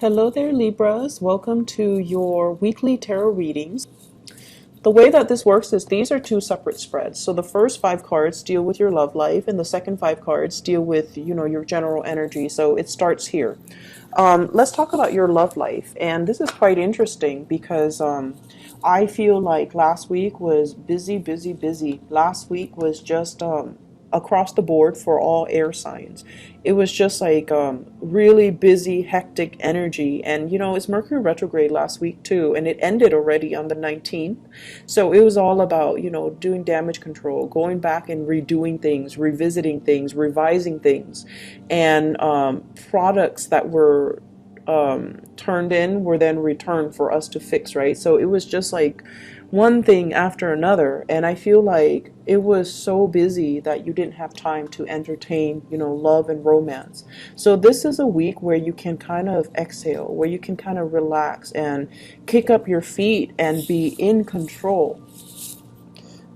Hello there, Libras. Welcome to your weekly tarot readings. The way that this works is these are two separate spreads. So the first five cards deal with your love life, and the second five cards deal with, your general energy. So it starts here. Let's talk about your love life. And this is quite interesting because I feel like last week was busy, busy, busy. Last week was just across the board for all air signs. It was just like really busy, hectic energy. And, it's Mercury retrograde last week too. And it ended already on the 19th. So it was all about, doing damage control, going back and redoing things, revisiting things, revising things. And products that were turned in were then returned for us to fix, right? So it was just like one thing after another, and I feel like it was so busy that you didn't have time to entertain, love and romance. So this is a week where you can kind of exhale, where you can kind of relax and kick up your feet and be in control.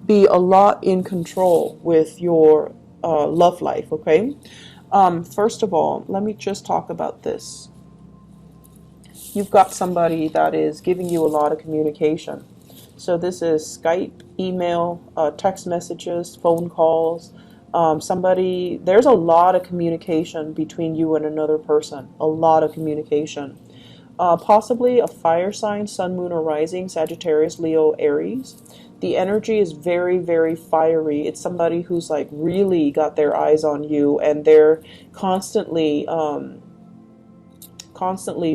Be a lot in control with your love life, okay? First of all, let me just talk about this. You've got somebody that is giving you a lot of communication. So this is Skype, email, text messages, phone calls. There's a lot of communication between you and another person. A lot of communication. Possibly a fire sign, sun, moon, or rising, Sagittarius, Leo, Aries. The energy is very, very fiery. It's somebody who's like really got their eyes on you, and they're constantly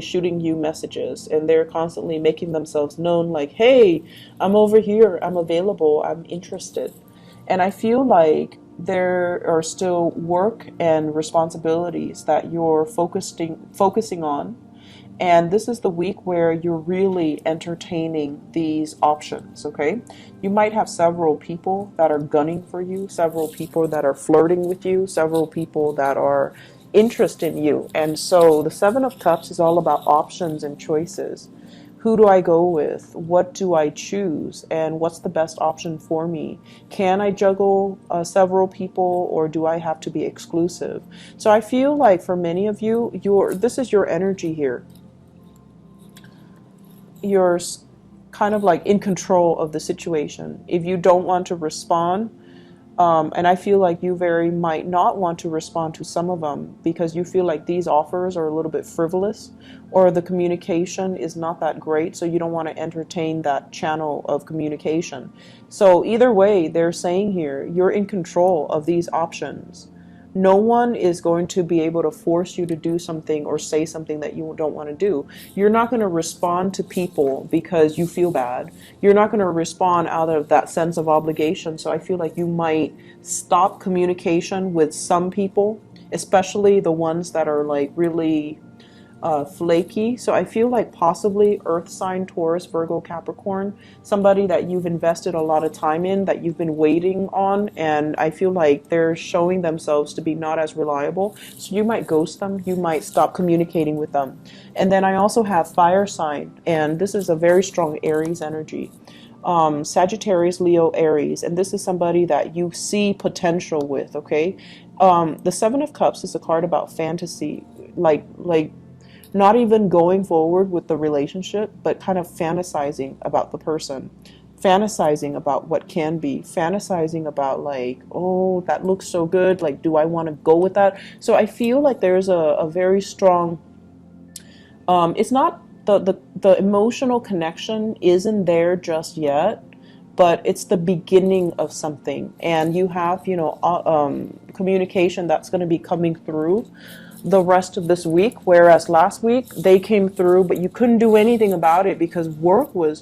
shooting you messages, and they're constantly making themselves known, like, hey, I'm over here, I'm available, I'm interested. And I feel like there are still work and responsibilities that you're focusing on, and this is the week where you're really entertaining these options, okay? You might have several people that are gunning for you, several people that are flirting with you, several people that are interest in you. And so the Seven of Cups is all about options and choices. Who do I go with? What do I choose? And what's the best option for me? Can I juggle several people, or do I have to be exclusive? So I feel like for many of you, this is your energy here. You're kind of like in control of the situation. If you don't want to respond, and I feel like you very might not want to respond to some of them because you feel like these offers are a little bit frivolous, or the communication is not that great, so you don't want to entertain that channel of communication. So either way, they're saying here, you're in control of these options. No one is going to be able to force you to do something or say something that you don't want to do. You're not going to respond to people because you feel bad. You're not going to respond out of that sense of obligation. So I feel like you might stop communication with some people, especially the ones that are like really flaky. So I feel like possibly earth sign, Taurus, Virgo, Capricorn, somebody that you've invested a lot of time in, that you've been waiting on, and I feel like they're showing themselves to be not as reliable. So you might ghost them, you might stop communicating with them. And then I also have fire sign, and this is a very strong Aries energy. Sagittarius, Leo, Aries, and this is somebody that you see potential with, okay? The Seven of Cups is a card about fantasy, like not even going forward with the relationship, but kind of fantasizing about the person, fantasizing about what can be, fantasizing about like, oh, that looks so good, like, do I want to go with that? So I feel like there's a very strong, it's not the emotional connection isn't there just yet, but it's the beginning of something, and you have, communication that's going to be coming through the rest of this week, whereas last week they came through, but you couldn't do anything about it because work was,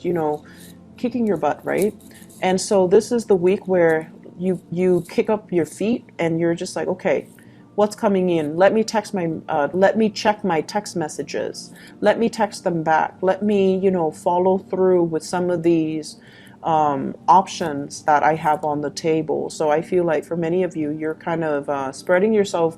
kicking your butt, right? And so this is the week where you kick up your feet and you're just like, okay, what's coming in? Let me check my text messages. Let me text them back. Let me, follow through with some of these options that I have on the table. So I feel like for many of you, you're kind of spreading yourself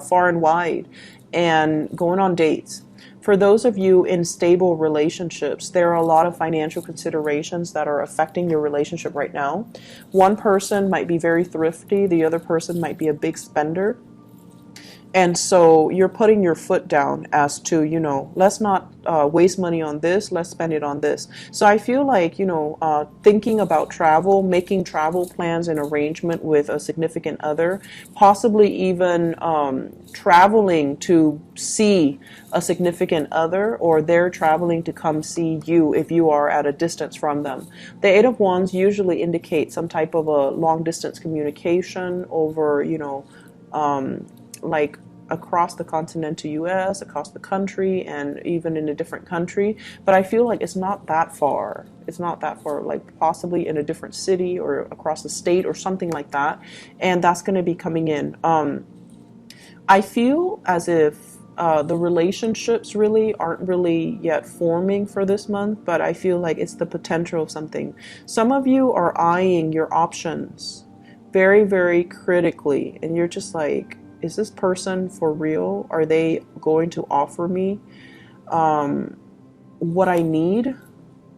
far and wide and going on dates. For those of you in stable relationships, there are a lot of financial considerations that are affecting your relationship right now. One person might be very thrifty, the other person might be a big spender. And so you're putting your foot down as to, let's not waste money on this, let's spend it on this. So I feel like, thinking about travel, making travel plans and arrangement with a significant other, possibly even traveling to see a significant other, or they're traveling to come see you if you are at a distance from them. The Eight of Wands usually indicates some type of a long distance communication over, like across the continental US, across the country, and even in a different country. But I feel like it's not that far. It's not that far, like possibly in a different city or across the state or something like that. And that's going to be coming in. I feel as if the relationships really aren't really yet forming for this month, but I feel like it's the potential of something. Some of you are eyeing your options very, very critically, and you're just like, is this person for real? Are they going to offer me what I need?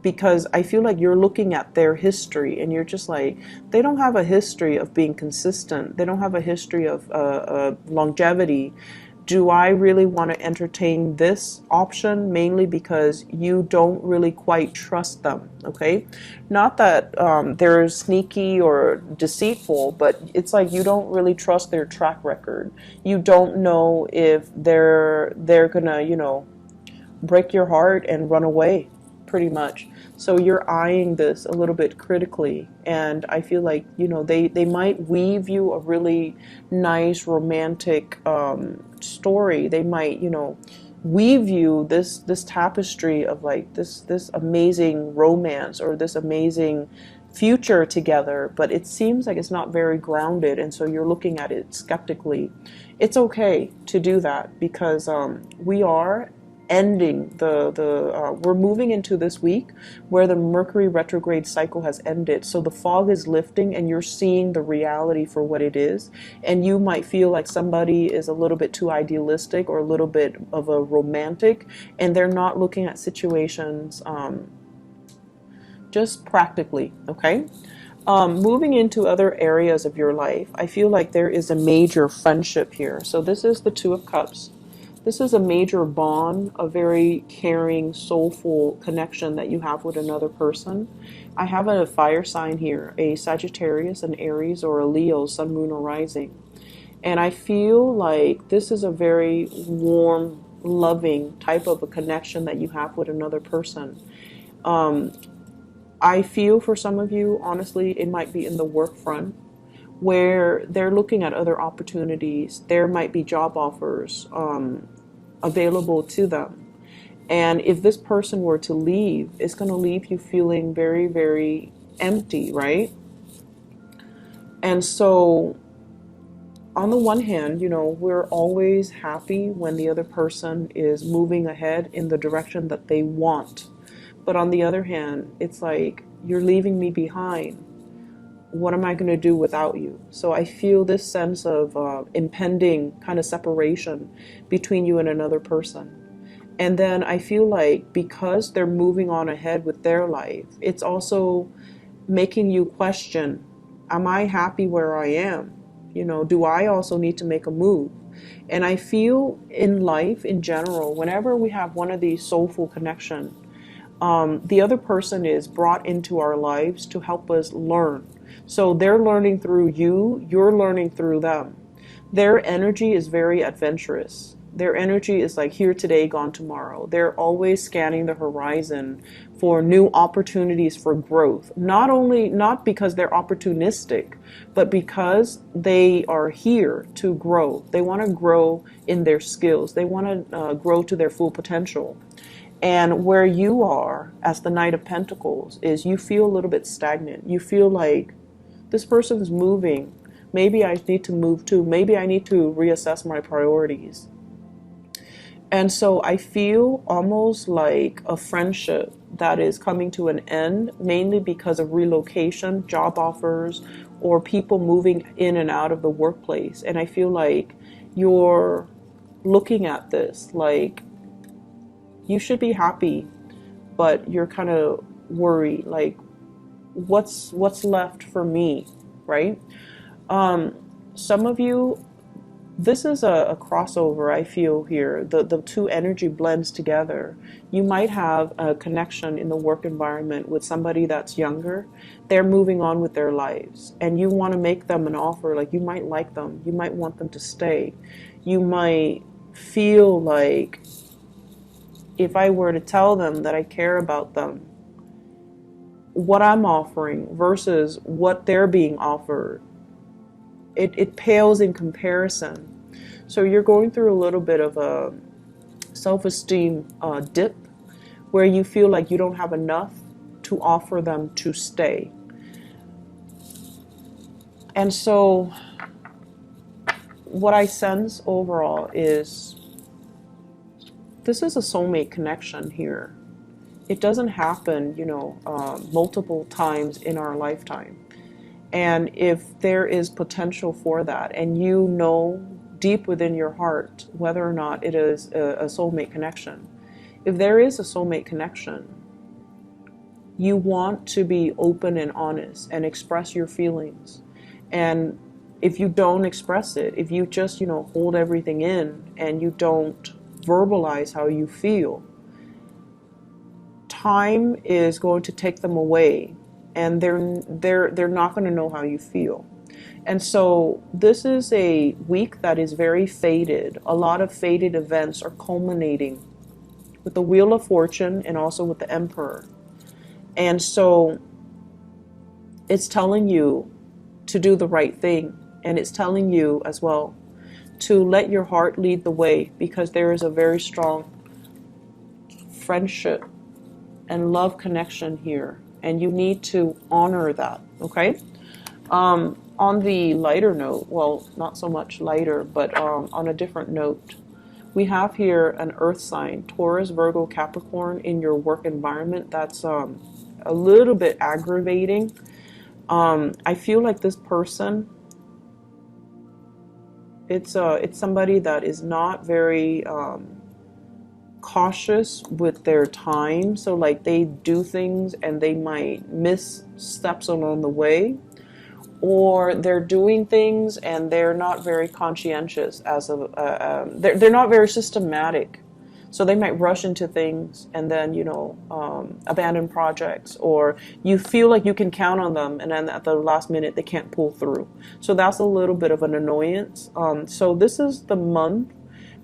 Because I feel like you're looking at their history and you're just like, they don't have a history of being consistent. They don't have a history of longevity. Do I really want to entertain this option? Mainly because you don't really quite trust them, okay? Not that they're sneaky or deceitful, but it's like you don't really trust their track record. You don't know if they're gonna, break your heart and run away, pretty much. So you're eyeing this a little bit critically, and I feel like, they might weave you a really nice romantic story. They might, weave you this tapestry of like this amazing romance or this amazing future together, but it seems like it's not very grounded, and so you're looking at it skeptically. It's okay to do that, because we are ending we're moving into this week where the Mercury retrograde cycle has ended. So the fog is lifting and you're seeing the reality for what it is. And you might feel like somebody is a little bit too idealistic or a little bit of a romantic, and they're not looking at situations just practically, okay? Moving into other areas of your life, I feel like there is a major friendship here. So this is the Two of Cups. This is a major bond, a very caring, soulful connection that you have with another person. I have a fire sign here, a Sagittarius, an Aries, or a Leo, sun, moon, or rising. And I feel like this is a very warm, loving type of a connection that you have with another person. I feel for some of you, honestly, it might be in the work front, where they're looking at other opportunities. There might be job offers available to them. And if this person were to leave, it's going to leave you feeling very, very empty, right? And so on the one hand, we're always happy when the other person is moving ahead in the direction that they want. But on the other hand, it's like, you're leaving me behind. What am I going to do without you? So I feel this sense of impending kind of separation between you and another person. And then I feel like because they're moving on ahead with their life, it's also making you question, am I happy where I am? Do I also need to make a move? And I feel in life in general, whenever we have one of these soulful connections, the other person is brought into our lives to help us learn. So they're learning through you, you're learning through them. Their energy is very adventurous. Their energy is like here today, gone tomorrow. They're always scanning the horizon for new opportunities for growth. Not because they're opportunistic, but because they are here to grow. They want to grow in their skills. They want to grow to their full potential. And where you are as the Knight of Pentacles is you feel a little bit stagnant. You feel like this person is moving. Maybe I need to move too. Maybe I need to reassess my priorities. And so I feel almost like a friendship that is coming to an end, mainly because of relocation, job offers, or people moving in and out of the workplace. And I feel like you're looking at this like you should be happy, but you're kind of worried, like what's left for me, right? Some of you This is a crossover, I feel here. The two energy blends together. You might have a connection in the work environment with somebody that's younger. They're moving on with their lives, and you want to make them an offer. Like, you might like them. You might want them to stay. You might feel like, if I were to tell them that I care about them, what I'm offering versus what they're being offered, it pales in comparison. So you're going through a little bit of a self-esteem dip where you feel like you don't have enough to offer them to stay. And so what I sense overall is this is a soulmate connection here. It doesn't happen, multiple times in our lifetime. And if there is potential for that, and you know deep within your heart whether or not it is a soulmate connection, if there is a soulmate connection, you want to be open and honest and express your feelings. And if you don't express it, if you just, hold everything in and you don't verbalize how you feel, time is going to take them away, and they're not going to know how you feel. And so this is a week that is very fated. A lot of fated events are culminating with the Wheel of Fortune and also with the Emperor. And so it's telling you to do the right thing, and it's telling you as well to let your heart lead the way, because there is a very strong friendship and love connection here, and you need to honor that, okay? On the lighter note, well, not so much lighter, but on a different note, we have here an earth sign, Taurus, Virgo, Capricorn, in your work environment. That's a little bit aggravating. I feel like this person, it's somebody that is not very cautious with their time. So like, they do things and they might miss steps along the way, or they're doing things and they're not very conscientious they're not very systematic. So they might rush into things and then, abandon projects, or you feel like you can count on them and then at the last minute they can't pull through. So that's a little bit of an annoyance. So this is the month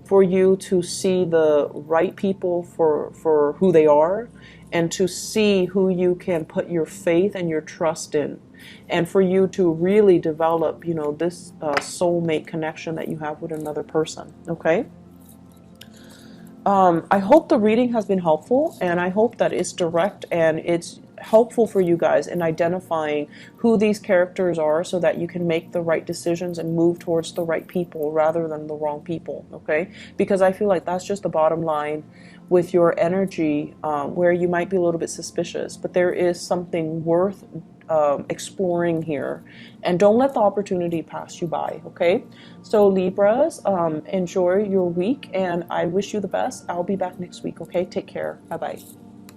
for you to see the right people for who they are, and to see who you can put your faith and your trust in, and for you to really develop, this soulmate connection that you have with another person, okay? I hope the reading has been helpful, and I hope that it's direct and it's helpful for you guys in identifying who these characters are, so that you can make the right decisions and move towards the right people rather than the wrong people, okay? Because I feel like that's just the bottom line with your energy, where you might be a little bit suspicious, but there is something worth exploring here, and don't let the opportunity pass you by, okay? So Libras, enjoy your week, and I wish you the best. I'll be back next week, okay? Take care. Bye-bye.